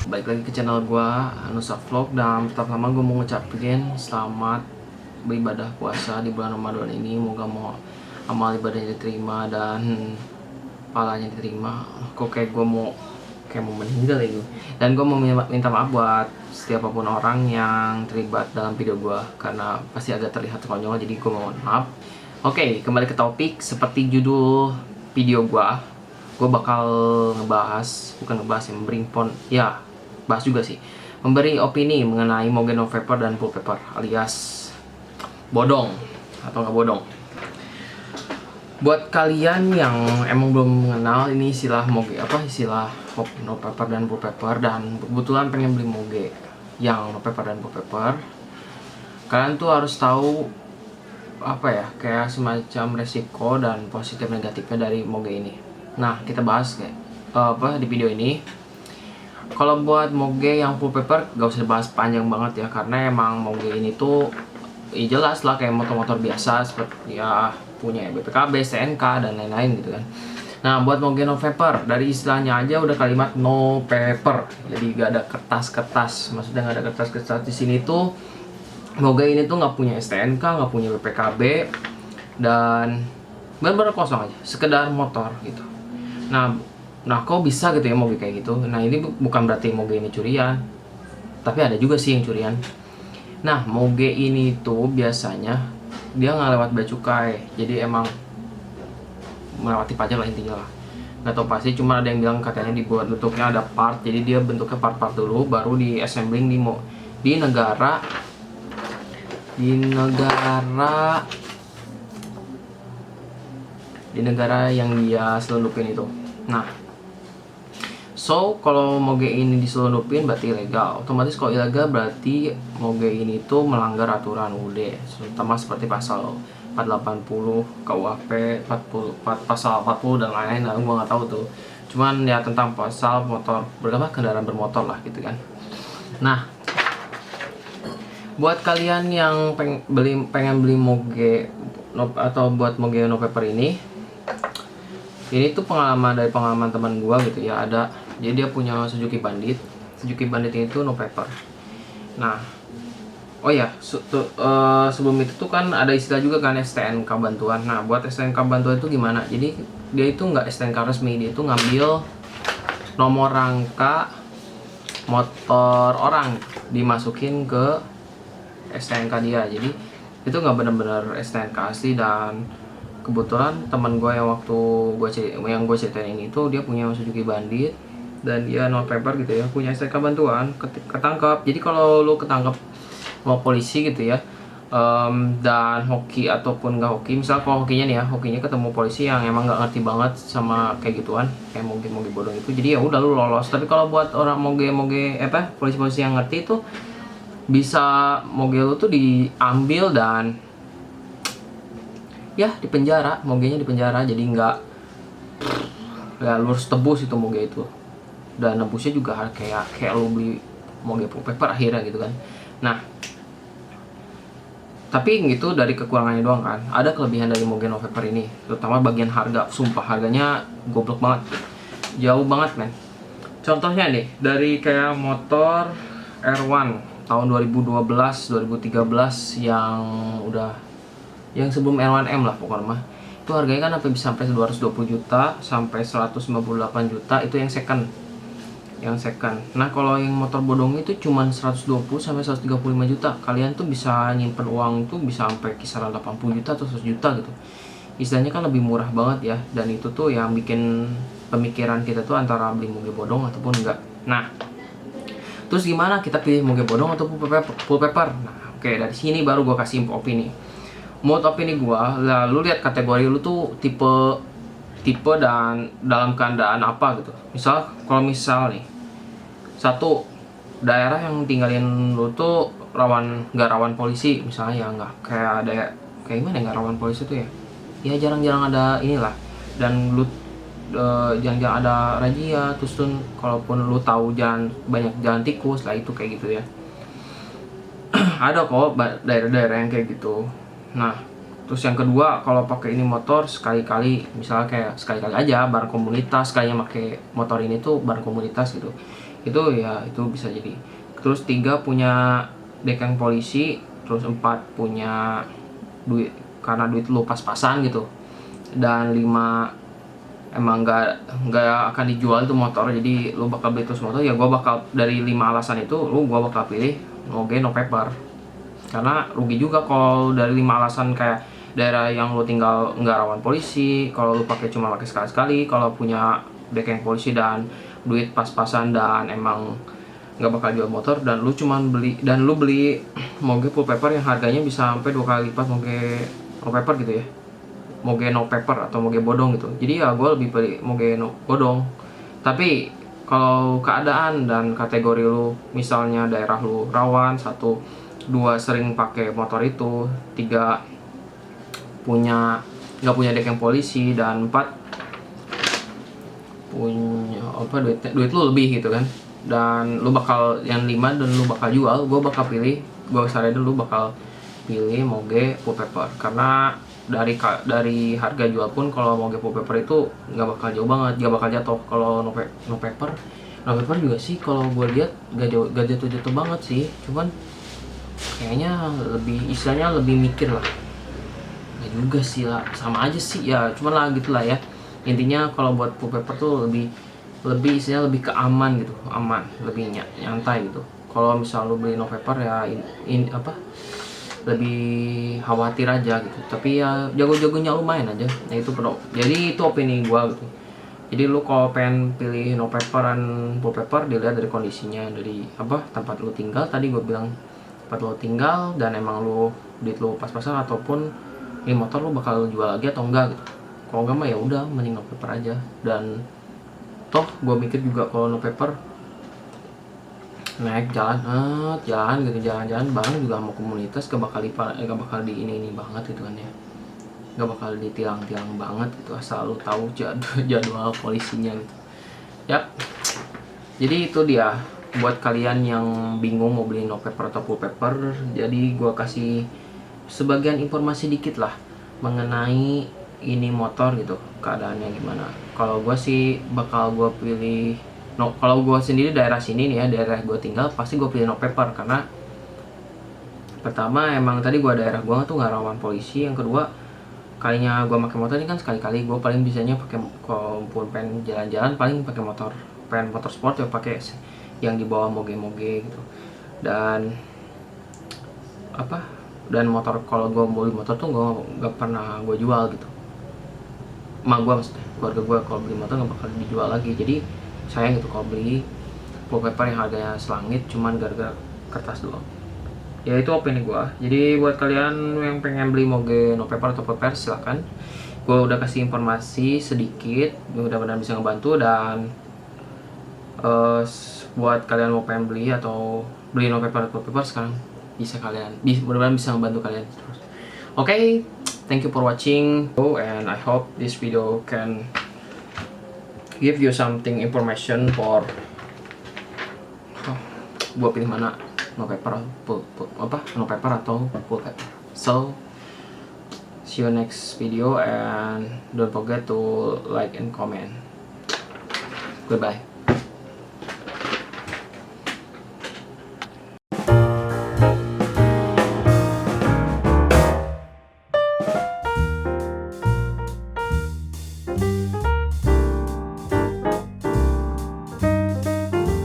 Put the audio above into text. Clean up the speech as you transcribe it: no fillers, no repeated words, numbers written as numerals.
balik lagi ke channel gua Nusa Vlog. Dan pertama gue mau ngucapin selamat beribadah puasa di bulan Ramadan ini. Moga mau amal ibadahnya diterima dan pahalanya diterima. Kok kayak gue mau meninggal ya gue. Dan gue mau minta maaf buat siapapun orang yang terlibat dalam video gue, karena pasti agak terlihat konyol, jadi gue mohon maaf. Oke, kembali ke topik. Seperti judul video gue bakal bahas juga sih, memberi opini mengenai Moge No Paper dan Full Paper, alias bodong atau nggak bodong. Buat kalian yang emang belum mengenal ini istilah istilah No Paper dan Full Paper, dan kebetulan pengen beli Moge yang No Paper dan Full Paper, kalian tuh harus tahu kayak semacam resiko dan positif negatifnya dari Moge ini. Nah, kita bahas di video ini. Kalau buat Moge yang Full Paper gak usah dibahas panjang banget ya, karena emang Moge ini tuh jelas lah kayak motor-motor biasa, seperti ya punya BPKB, STNK dan lain-lain gitu kan. Nah, buat Moge No Paper, dari istilahnya aja udah kalimat no paper, jadi gak ada kertas-kertas. Maksudnya gak ada kertas-kertas di sini tuh. Moge ini tuh nggak punya STNK, nggak punya BPKB, dan benar-benar kosong aja, sekedar motor gitu. Nah, kok bisa gitu ya Moge kayak gitu? Nah, ini bukan berarti Moge ini curian, tapi ada juga sih yang curian. Nah, Moge ini tuh biasanya dia nggak lewat bea cukai, jadi emang melewati pajak lah intinya lah. Nggak tahu pasti, cuma ada yang bilang katanya dibuat bentuknya ada part, jadi dia bentuknya part-part dulu, baru di assembling di negara yang dia selundupin itu. Nah, kalau Moge ini diselundupin berarti ilegal. Otomatis kalau ilegal berarti Moge ini tuh melanggar aturan UUD, terutama seperti pasal 480 KUHP, 44 pasal 40 dan lain-lain lah, gua nggak tahu tuh. Cuman ya tentang pasal kendaraan bermotor lah gitu kan. Nah, buat kalian yang pengen beli Moge atau buat Moge No Paper ini tuh pengalaman teman gua gitu ya. Jadi dia punya Suzuki Bandit itu No Paper. Nah, sebelum itu tuh kan ada istilah juga kan STNK bantuan. Nah, buat STNK bantuan itu gimana? Jadi dia itu nggak STNK resmi, dia itu ngambil nomor rangka motor orang dimasukin ke STNK dia. Jadi itu nggak benar-benar STNK asli. Dan kebetulan teman gue yang gue ceritain ini tuh dia punya Suzuki Bandit dan dia No Paper gitu ya, punya STNK bantuan, ketangkap. Jadi kalau lu ketangkap sama polisi gitu ya, dan hoki ataupun nggak hoki, misal kalau hokinya ketemu polisi yang emang nggak ngerti banget sama kayak gituan, kayak Moge bodong itu, jadi ya udah lu lolos. Tapi kalau buat orang polisi-polisi yang ngerti itu, bisa Moge lu tuh diambil dan ya dipenjara, Mogenya dipenjara. Jadi nggak lu harus tebus itu Moge itu, dan nebusnya juga kayak lu beli Moge Full Paper akhirnya gitu kan. Nah, tapi gitu dari kekurangannya doang kan. Ada kelebihan dari Moge No Paper ini, terutama bagian harga. Sumpah harganya goblok banget, jauh banget men. Contohnya nih, dari kayak motor R1 tahun 2012-2013 yang sebelum R1M lah pokoknya mah, itu harganya kan sampai 220 juta sampai 198 juta, itu yang second. Nah, kalau yang motor bodong itu cuma 120 sampai 135 juta. Kalian tuh bisa nyimpen uang tuh bisa sampai kisaran 80 juta atau 100 juta gitu. Istilahnya kan lebih murah banget ya, dan itu tuh yang bikin pemikiran kita tuh antara beli Moge bodong ataupun enggak. Nah, terus gimana kita pilih Moge bodong atau Full Paper? Nah, oke, dari sini baru gue kasih opini. Menurut opini gue, lalu lihat kategori lu tuh tipe dan dalam keadaan apa gitu. Kalau misal nih, satu daerah yang tinggalin lu tuh nggak rawan polisi, misalnya ya nggak kayak gimana, nggak rawan polisi tuh ya jarang-jarang ada inilah, dan lu jangan ada razia. Terus tuh kalaupun lu tahu banyak jalan tikus lah, itu kayak gitu ya. Ada kok daerah-daerah yang kayak gitu. Nah, terus yang kedua, kalau pakai ini motor sekali-kali, misalnya kayak sekali-kali aja bareng komunitas, kayaknya pakai motor ini tuh bareng komunitas gitu, itu ya itu bisa jadi. Terus 3 punya dekeng polisi, terus 4 punya duit karena duit lu pas-pasan gitu, dan 5 emang nggak akan dijual itu motor, jadi lu bakal beli terus motor. Ya gua bakal dari 5 alasan itu gua bakal pilih moge no paper, karena rugi juga kalau dari 5 alasan kayak daerah yang lu tinggal nggak rawan polisi, kalau lu cuma pakai sekali-sekali, kalau punya dekeng polisi dan duit pas-pasan dan emang nggak bakal jual motor, dan lu beli moge full paper yang harganya bisa sampai 2 kali lipat moge no paper gitu ya, moge no paper atau moge bodong gitu. Jadi ya gue lebih pilih moge no bodong. Tapi kalau keadaan dan kategori lu, misalnya daerah lu rawan, 1, 2 sering pakai motor itu, 3 nggak punya dekeng polisi, dan 4 punya duit lu lebih gitu kan, dan lu bakal yang 5 dan lu bakal jual, gue saranin lu bakal pilih moge full paper, karena dari harga jual pun kalau moge full paper itu nggak bakal jauh banget, nggak bakal jatuh. Kalau no paper juga sih kalau gue lihat gak jatuh banget sih, cuman kayaknya istilahnya lebih mikir lah. Nggak juga sih lah, sama aja sih ya, cuman lah gitulah ya. Intinya kalau buat full paper tuh lebih istilahnya lebih keaman gitu, lebih nyantai gitu. Kalau misal lu beli no paper ya lebih khawatir aja gitu, tapi ya jago-jagonya lumayan aja. Nah itu jadi itu opini gua gitu. Jadi lu kalau pengen pilih no paper dan full paper, dilihat dari kondisinya, dari tempat lu tinggal. Tadi gua bilang tempat lu tinggal dan emang duit lu pas-pasan, ataupun ini motor lu bakal jual lagi atau enggak gitu. Kalau enggak mah ya udah mending no paper aja. Dan toh gue mikir juga kalau no paper naik jalan bareng juga sama komunitas, gak bakal di ini banget gitu kan ya, gak bakal ditilang banget gitu, asal lu tahu jadwal polisinya gitu. Yap, jadi itu dia buat kalian yang bingung mau beli no paper atau full paper. Jadi gue kasih sebagian informasi dikit lah mengenai ini motor gitu, keadaannya gimana. Kalau gue sih bakal gue pilih kalau gue sendiri daerah sini nih ya, daerah gue tinggal, pasti gue pilih no paper. Karena pertama emang tadi daerah gue tuh nggak rawan polisi, yang kedua kalinya gue pakai motor ini kan sekali-kali, gue paling bisanya pakai, kalaupun pengen jalan-jalan paling pakai motor, pengen motor sport ya pakai yang di bawah moge-moge gitu. Dan motor, kalau gue beli motor tuh nggak pernah gue jual gitu. Keluarga gue kalau beli motor nggak bakal dijual lagi, jadi sayang gitu kalau beli full paper yang harganya selangit cuman gara-gara kertas doang. Ya itu opini gue. Jadi buat kalian yang pengen beli moge no paper atau paper, silakan. Gue udah kasih informasi sedikit, mudah-mudahan bisa ngebantu. Dan buat kalian mau pengen beli atau beli no paper atau paper sekarang, mudah-mudahan bisa ngebantu kalian. Okay, thank you for watching, and I hope this video can give you something information for gua pilih mana, no paper atau full paper. So see you next video, and don't forget to like and comment. Goodbye.